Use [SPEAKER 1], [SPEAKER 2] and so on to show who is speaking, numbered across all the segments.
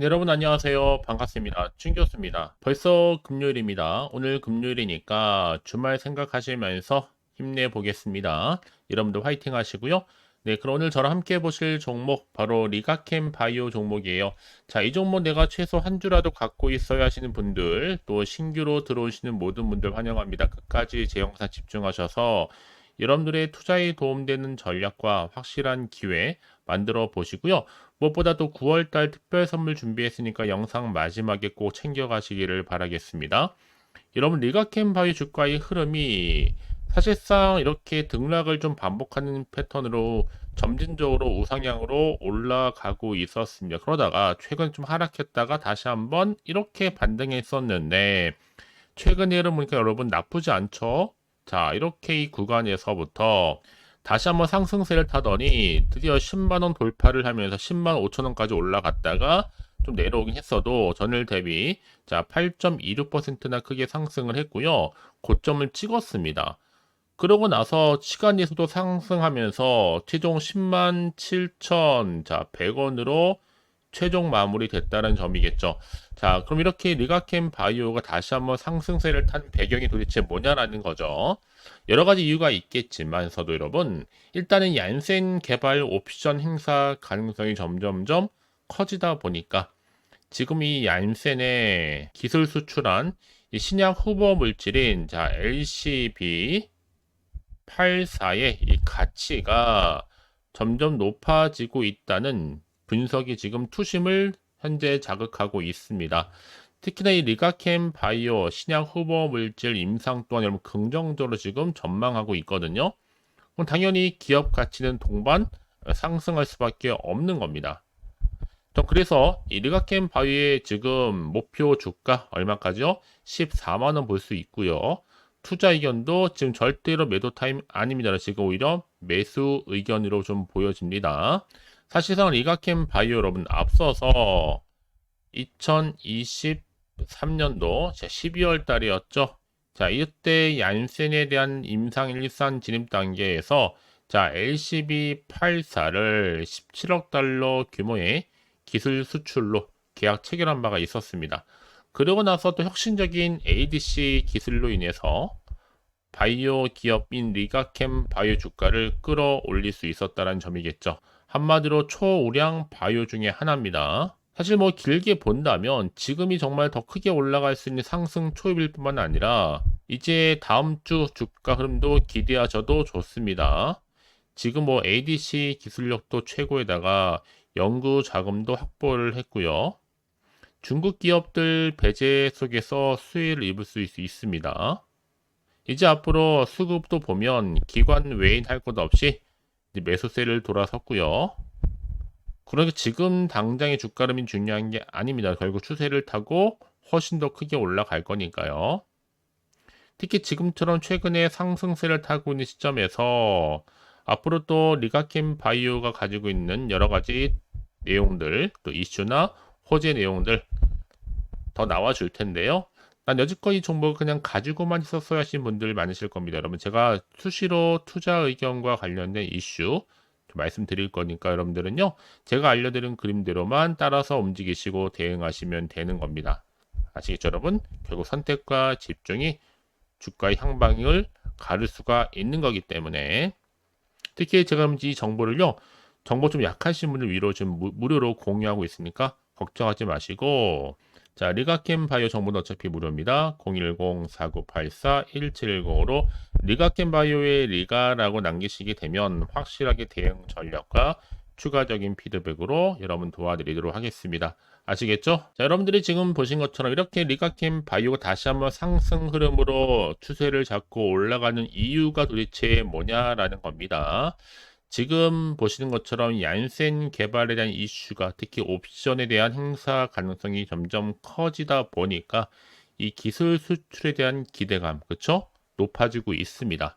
[SPEAKER 1] 네, 여러분 안녕하세요. 반갑습니다. 춘 교수입니다. 벌써 금요일입니다. 오늘 금요일이니까 주말 생각하시면서 힘내보겠습니다. 여러분들 화이팅 하시고요. 네, 그럼 오늘 저랑 함께 보실 종목 바로 리가캠 바이오 종목이에요. 자, 이 종목 내가 최소 한 주라도 갖고 있어야 하시는 분들, 또 신규로 들어오시는 모든 분들 환영합니다. 끝까지 제 영상 집중하셔서 여러분들의 투자에 도움되는 전략과 확실한 기회 만들어 보시고요. 무엇보다도 9월달 특별 선물 준비했으니까 영상 마지막에 꼭 챙겨가시기를 바라겠습니다. 여러분 리가캠 바이오 주가의 흐름이 사실상 이렇게 등락을 좀 반복하는 패턴으로 점진적으로 우상향으로 올라가고 있었습니다. 그러다가 최근 좀 하락했다가 다시 한번 이렇게 반등했었는데 최근의 흐름 보니까 여러분 나쁘지 않죠? 자, 이렇게 이 구간에서부터 다시 한번 상승세를 타더니 드디어 10만원 돌파를 하면서 10만 5천원까지 올라갔다가 좀 내려오긴 했어도 전일 대비 자 8.26%나 크게 상승을 했고요. 고점을 찍었습니다. 그러고 나서 시간에서도 상승하면서 최종 10만 7천 자 100원으로 최종 마무리됐다는 점이겠죠. 자, 그럼 이렇게 리가캠 바이오가 다시 한번 상승세를 탄 배경이 도대체 뭐냐라는 거죠. 여러 가지 이유가 있겠지만서도 여러분, 일단은 얀센 개발 옵션 행사 가능성이 점점점 커지다 보니까 지금 이 얀센의 기술 수출한 이 신약 후보 물질인 자 LCB84의 이 가치가 점점 높아지고 있다는 분석이 지금 투심을 현재 자극하고 있습니다. 특히나 이 리가캠 바이오 신약 후보 물질 임상 또한 여러분 긍정적으로 지금 전망하고 있거든요. 그럼 당연히 기업 가치는 동반 상승할 수밖에 없는 겁니다. 그래서 이 리가캠 바이오의 지금 목표 주가 얼마까지요? 14만 원 볼 수 있고요. 투자 의견도 지금 절대로 매도 타임 아닙니다. 지금 오히려 매수 의견으로 좀 보여집니다. 사실상 리가캠 바이오 여러분 앞서서 2023년도 12월 달이었죠. 자, 이때 얀센에 대한 임상 일산 진입 단계에서 자, LCB84를 17억 달러 규모의 기술 수출로 계약 체결한 바가 있었습니다. 그러고 나서 또 혁신적인 ADC 기술로 인해서 바이오 기업인 리가캠 바이오 주가를 끌어올릴 수 있었다는 점이겠죠. 한마디로 초우량 바이오 중에 하나입니다. 사실 뭐 길게 본다면 지금이 정말 더 크게 올라갈 수 있는 상승 초입일 뿐만 아니라 이제 다음 주 주가 흐름도 기대하셔도 좋습니다. 지금 뭐 ADC 기술력도 최고에다가 연구 자금도 확보를 했고요. 중국 기업들 배제 속에서 수혜를 입을 수 있습니다. 이제 앞으로 수급도 보면 기관 외인 할 것 없이 매수세를 돌아섰고요. 그러니까 지금 당장의 주가름이 중요한 게 아닙니다. 결국 추세를 타고 훨씬 더 크게 올라갈 거니까요. 특히 지금처럼 최근에 상승세를 타고 있는 시점에서 앞으로 또 리가캠 바이오가 가지고 있는 여러 가지 내용들, 또 이슈나 호재 내용들 더 나와줄 텐데요. 난 여지껏 이 정보를 그냥 가지고만 있었어야 하신 분들 많으실 겁니다. 여러분, 제가 수시로 투자 의견과 관련된 이슈 말씀드릴 거니까 여러분들은요, 제가 알려드린 그림대로만 따라서 움직이시고 대응하시면 되는 겁니다. 아시겠죠, 여러분? 결국 선택과 집중이 주가의 향방을 가를 수가 있는 거기 때문에 특히 제가 이 정보를요, 정보 좀 약하신 분들 위로 지금 무료로 공유하고 있으니까 걱정하지 마시고 자, 리가캠 바이오 정보는 어차피 무료입니다. 010-4984-1710으로 리가캠 바이오의 리가라고 남기시게 되면 확실하게 대응 전략과 추가적인 피드백으로 여러분 도와드리도록 하겠습니다. 아시겠죠? 자, 여러분들이 지금 보신 것처럼 이렇게 리가캠 바이오가 다시 한번 상승 흐름으로 추세를 잡고 올라가는 이유가 도대체 뭐냐라는 겁니다. 지금 보시는 것처럼 얀센 개발에 대한 이슈가 특히 옵션에 대한 행사 가능성이 점점 커지다 보니까 이 기술 수출에 대한 기대감, 그쵸? 높아지고 있습니다.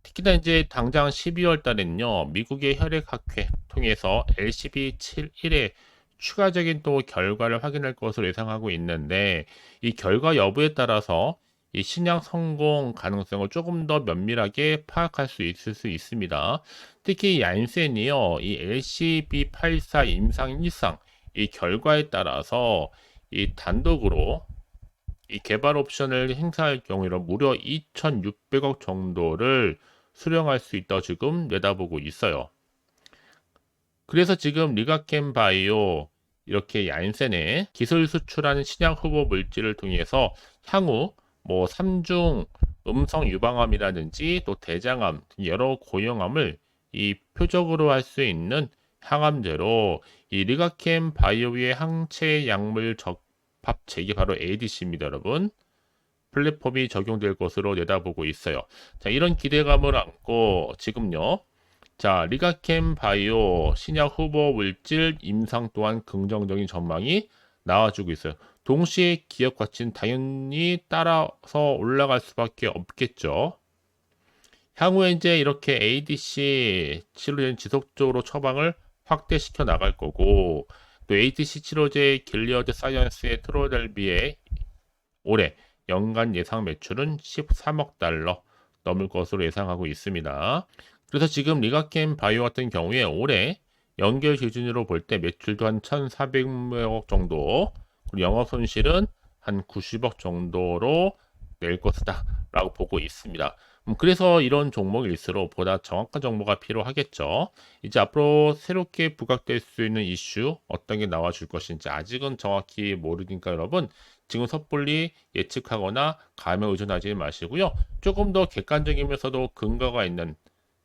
[SPEAKER 1] 특히나 이제 당장 12월 달에는요, 미국의 혈액학회 통해서 LCB71의 추가적인 또 결과를 확인할 것으로 예상하고 있는데, 이 결과 여부에 따라서 이 신약 성공 가능성을 조금 더 면밀하게 파악할 수 있을 수 있습니다. 특히 얀센이요, 이 LCB84 임상 1상 이 결과에 따라서 이 단독으로 이 개발 옵션을 행사할 경우에는 무려 2,600억 정도를 수령할 수 있다고 지금 내다보고 있어요. 그래서 지금 리가켄 바이오 이렇게 얀센의 기술 수출한 신약 후보 물질을 통해서 향후 뭐 삼중 음성 유방암이라든지 또 대장암 여러 고형암을 이 표적으로 할 수 있는 항암제로 이 리가켄 바이오의 항체 약물 적합제기 바로 ADC입니다, 여러분. 플랫폼이 적용될 것으로 내다보고 있어요. 자, 이런 기대감을 안고 지금요. 자, 리가켄 바이오 신약 후보 물질 임상 또한 긍정적인 전망이 나와주고 있어요. 동시에 기업 가치는 당연히 따라서 올라갈 수밖에 없겠죠. 향후에 이제 이렇게 ADC 치료제는 지속적으로 처방을 확대시켜 나갈 거고, 또 ADC 치료제 길리어드 사이언스의 트로델비의 올해 연간 예상 매출은 13억 달러 넘을 것으로 예상하고 있습니다. 그래서 지금 리가켄 바이오 같은 경우에 올해 연결 기준으로 볼 때 매출도 한 1,400억 정도, 그리고 영업 손실은 한 90억 정도로 낼 것이다 라고 보고 있습니다. 그래서 이런 종목일수록 보다 정확한 정보가 필요하겠죠. 이제 앞으로 새롭게 부각될 수 있는 이슈 어떤 게 나와줄 것인지 아직은 정확히 모르니까 여러분 지금 섣불리 예측하거나 감에 의존하지 마시고요. 조금 더 객관적이면서도 근거가 있는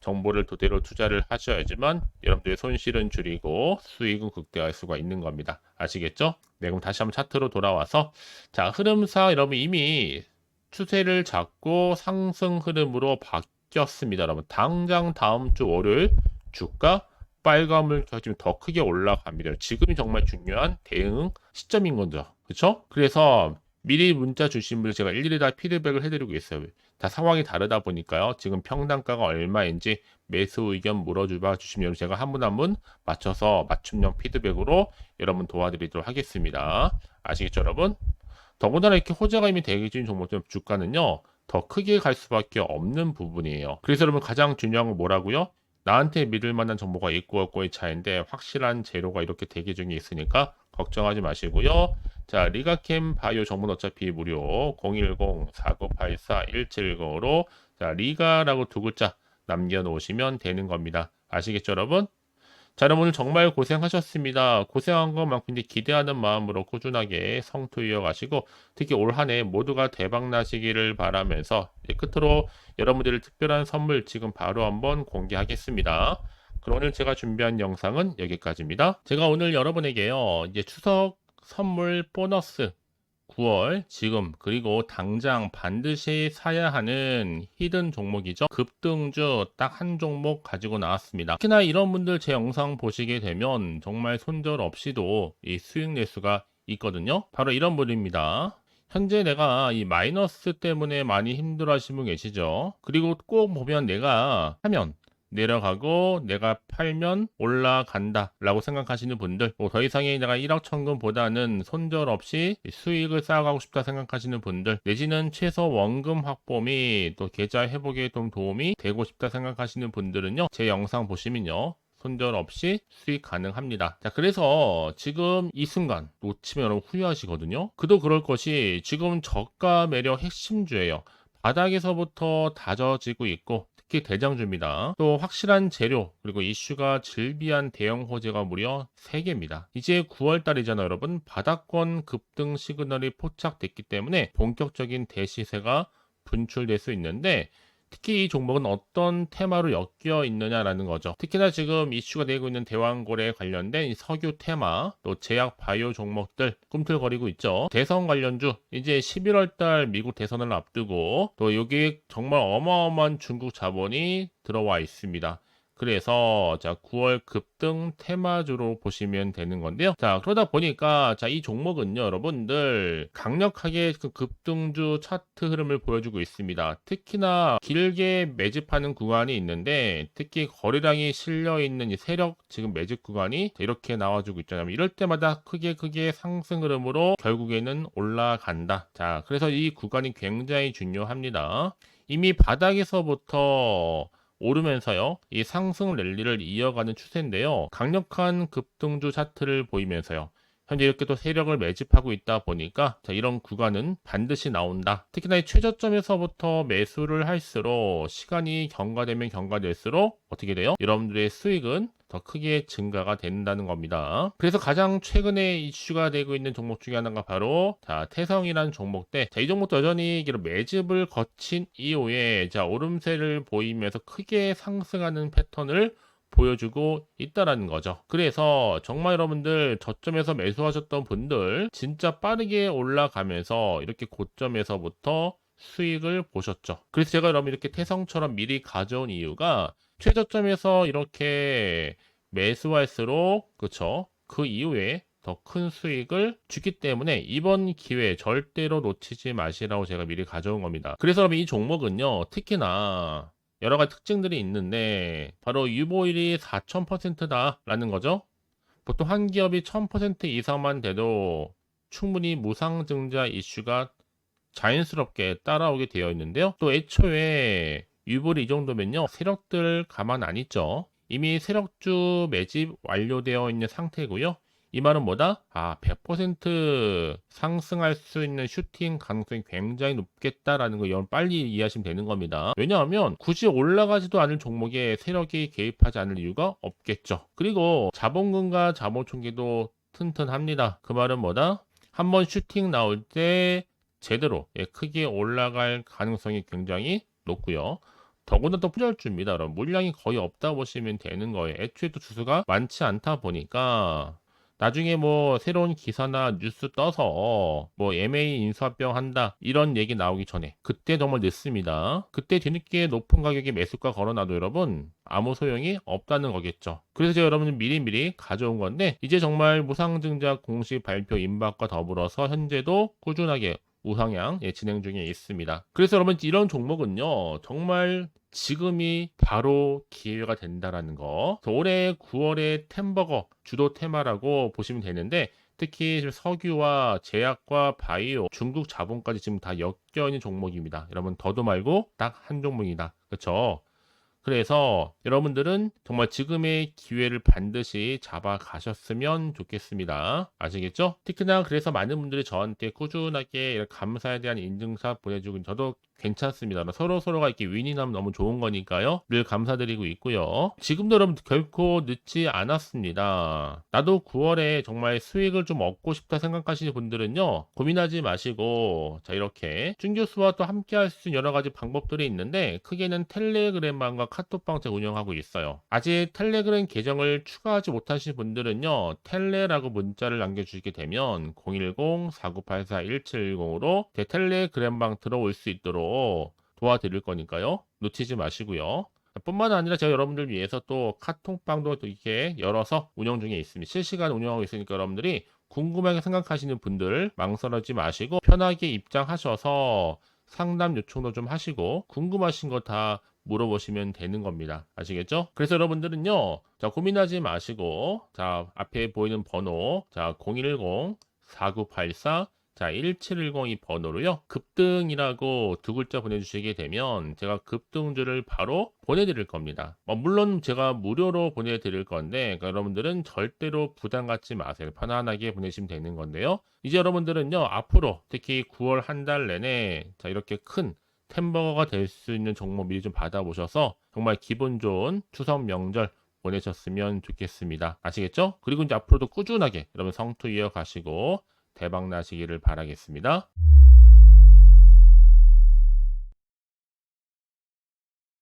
[SPEAKER 1] 정보를 토대로 투자를 하셔야지만 여러분들의 손실은 줄이고 수익은 극대화할 수가 있는 겁니다. 아시겠죠? 네, 그럼 다시 한번 차트로 돌아와서 자, 흐름상 여러분 이미 추세를 잡고 상승 흐름으로 바뀌었습니다. 여러분 당장 다음 주 월요일 주가 빨간불 켜지면 더 크게 올라갑니다. 지금이 정말 중요한 대응 시점인 거죠. 그렇죠? 그래서 미리 문자 주신 분들 제가 일일이 다 피드백을 해드리고 있어요. 다 상황이 다르다 보니까요. 지금 평단가가 얼마인지 매수 의견 물어봐 주시면 제가 한 분 한 분 맞춰서 맞춤형 피드백으로 여러분 도와드리도록 하겠습니다. 아시겠죠, 여러분? 더군다나 이렇게 호재가 이미 대기 중인 종목들 주가는요. 더 크게 갈 수밖에 없는 부분이에요. 그래서 여러분 가장 중요한 건 뭐라고요? 나한테 믿을 만한 정보가 있고 없고의 차이인데 확실한 재료가 이렇게 대기 중에 있으니까 걱정하지 마시고요. 자, 리가캠 바이오 정보는 어차피 무료 010-4984-1710으로 자, 리가라고 두 글자 남겨놓으시면 되는 겁니다. 아시겠죠, 여러분? 자, 여러분 오늘 정말 고생하셨습니다. 고생한 것만큼 이제 기대하는 마음으로 꾸준하게 성투 이어가시고 특히 올 한 해 모두가 대박 나시기를 바라면서 끝으로 여러분들 특별한 선물 지금 바로 한번 공개하겠습니다. 그럼 오늘 제가 준비한 영상은 여기까지입니다. 제가 오늘 여러분에게요 이제 추석 선물 보너스 9월 지금 그리고 당장 반드시 사야 하는 히든 종목이죠. 급등주 딱 한 종목 가지고 나왔습니다. 특히나 이런 분들 제 영상 보시게 되면 정말 손절 없이도 이 수익 낼 수가 있거든요. 바로 이런 분입니다. 현재 내가 이 마이너스 때문에 많이 힘들어 하시는 분 계시죠. 그리고 꼭 보면 내가 하면 내려가고 내가 팔면 올라간다 라고 생각하시는 분들, 뭐 더 이상의 내가 1억 천금보다는 손절 없이 수익을 쌓아가고 싶다 생각하시는 분들, 내지는 최소 원금 확보 및 또 계좌 회복에 좀 도움이 되고 싶다 생각하시는 분들은요 제 영상 보시면요 손절 없이 수익 가능합니다. 자, 그래서 지금 이 순간 놓치면 여러분 후회하시거든요. 그도 그럴 것이 지금 저가 매력 핵심주예요. 바닥에서부터 다져지고 있고 특히 대장주입니다. 또 확실한 재료 그리고 이슈가 질비한 대형 호재가 무려 3개입니다. 이제 9월달이잖아요, 여러분. 바닥권 급등 시그널이 포착됐기 때문에 본격적인 대시세가 분출될 수 있는데 특히 이 종목은 어떤 테마로 엮여 있느냐라는 거죠. 특히나 지금 이슈가 되고 있는 대왕고래 관련된 이 석유 테마, 또 제약 바이오 종목들 꿈틀거리고 있죠. 대선 관련주, 이제 11월 달 미국 대선을 앞두고 또 여기 정말 어마어마한 중국 자본이 들어와 있습니다. 그래서 자 9월 급등 테마주로 보시면 되는 건데요. 자 그러다 보니까 자 이 종목은요 여러분들 강력하게 그 급등주 차트 흐름을 보여주고 있습니다. 특히나 길게 매집하는 구간이 있는데 특히 거래량이 실려 있는 이 세력 지금 매집 구간이 이렇게 나와주고 있잖아요. 이럴 때마다 크게 상승 흐름으로 결국에는 올라간다. 자 그래서 이 구간이 굉장히 중요합니다. 이미 바닥에서부터 오르면서요. 이 상승 랠리를 이어가는 추세인데요. 강력한 급등주 차트를 보이면서요. 현재 이렇게 또 세력을 매집하고 있다 보니까 자, 이런 구간은 반드시 나온다. 특히나 이 최저점에서부터 매수를 할수록 시간이 경과되면 경과될수록 어떻게 돼요? 여러분들의 수익은 더 크게 증가가 된다는 겁니다. 그래서 가장 최근에 이슈가 되고 있는 종목 중에 하나가 바로 자, 태성이라는 종목대. 자, 이 종목도 여전히 이런 매집을 거친 이후에 자, 오름세를 보이면서 크게 상승하는 패턴을 보여주고 있다라는 거죠. 그래서 정말 여러분들 저점에서 매수하셨던 분들 진짜 빠르게 올라가면서 이렇게 고점에서부터 수익을 보셨죠. 그래서 제가 여러분 이렇게 태성처럼 미리 가져온 이유가 최저점에서 이렇게 매수할수록 그쵸? 그 이후에 더 큰 수익을 주기 때문에 이번 기회 절대로 놓치지 마시라고 제가 미리 가져온 겁니다. 그래서 여러분 이 종목은요, 특히나 여러 가지 특징들이 있는데 바로 유보율이 4000%다라는 거죠. 보통 한 기업이 1000% 이상만 돼도 충분히 무상증자 이슈가 자연스럽게 따라오게 되어 있는데요. 또 애초에 유보율이 이 정도면요, 세력들 가만 안 있죠. 이미 세력주 매집 완료되어 있는 상태고요. 이 말은 뭐다? 100% 상승할 수 있는 슈팅 가능성이 굉장히 높겠다라는 거 여러분 빨리 이해하시면 되는 겁니다. 왜냐하면 굳이 올라가지도 않을 종목에 세력이 개입하지 않을 이유가 없겠죠. 그리고 자본금과 자본총계도 튼튼합니다. 그 말은 뭐다? 한번 슈팅 나올 때 제대로 크게 올라갈 가능성이 굉장히 높고요. 더구나 또 품절주입니다. 여러분 물량이 거의 없다 보시면 되는 거예요. 애초에 또 주수가 많지 않다 보니까 나중에 뭐 새로운 기사나 뉴스 떠서 뭐 MA 인수합병 한다 이런 얘기 나오기 전에 그때 정말 늦습니다. 그때 뒤늦게 높은 가격에 매수가 걸어놔도 여러분 아무 소용이 없다는 거겠죠. 그래서 제가 여러분들 미리미리 가져온 건데 이제 정말 무상증자 공식 발표 임박과 더불어서 현재도 꾸준하게 우상향 진행 중에 있습니다. 그래서 여러분 이런 종목은요 정말 지금이 바로 기회가 된다라는 거. 올해 9월에 템버거 주도 테마라고 보시면 되는데 특히 지금 석유와 제약과 바이오, 중국 자본까지 지금 다 엮여 있는 종목입니다. 여러분 더도 말고 딱 한 종목이다. 그렇죠? 그래서 여러분들은 정말 지금의 기회를 반드시 잡아 가셨으면 좋겠습니다. 아시겠죠? 특히나 그래서 많은 분들이 저한테 꾸준하게 감사에 대한 인증샷 보내주고 저도 괜찮습니다. 서로가 이렇게 윈이 나면 너무 좋은 거니까요. 늘 감사드리고 있고요. 지금도 여러분 결코 늦지 않았습니다. 나도 9월에 정말 수익을 좀 얻고 싶다 생각하시는 분들은요. 고민하지 마시고 자 이렇게 준교수와 또 함께 할 수 있는 여러 가지 방법들이 있는데 크게는 텔레그램방과 카톡방 제가 운영하고 있어요. 아직 텔레그램 계정을 추가하지 못하신 분들은요. 텔레라고 문자를 남겨주시게 되면 010-4984-1710으로 제 텔레그램방 들어올 수 있도록 도와드릴 거니까요. 놓치지 마시고요. 뿐만 아니라 제가 여러분들 위해서 또 카톡방도 또 이렇게 열어서 운영 중에 있습니다. 실시간 운영하고 있으니까 여러분들이 궁금하게 생각하시는 분들 망설이지 마시고 편하게 입장하셔서 상담 요청도 좀 하시고 궁금하신 거 다 물어보시면 되는 겁니다. 아시겠죠? 그래서 여러분들은요. 자, 고민하지 마시고 자, 앞에 보이는 번호 자, 010-4984 자, 1710이 번호로요. 급등이라고 두 글자 보내주시게 되면 제가 급등주를 바로 보내드릴 겁니다. 물론 제가 무료로 보내드릴 건데 그러니까 여러분들은 절대로 부담 갖지 마세요. 편안하게 보내시면 되는 건데요. 이제 여러분들은요. 앞으로 특히 9월 한 달 내내 자, 이렇게 큰 템버거가 될 수 있는 종목 미리 좀 받아보셔서 정말 기분 좋은 추석 명절 보내셨으면 좋겠습니다. 아시겠죠? 그리고 이제 앞으로도 꾸준하게 여러분 성투 이어가시고 대박 나시기를 바라겠습니다.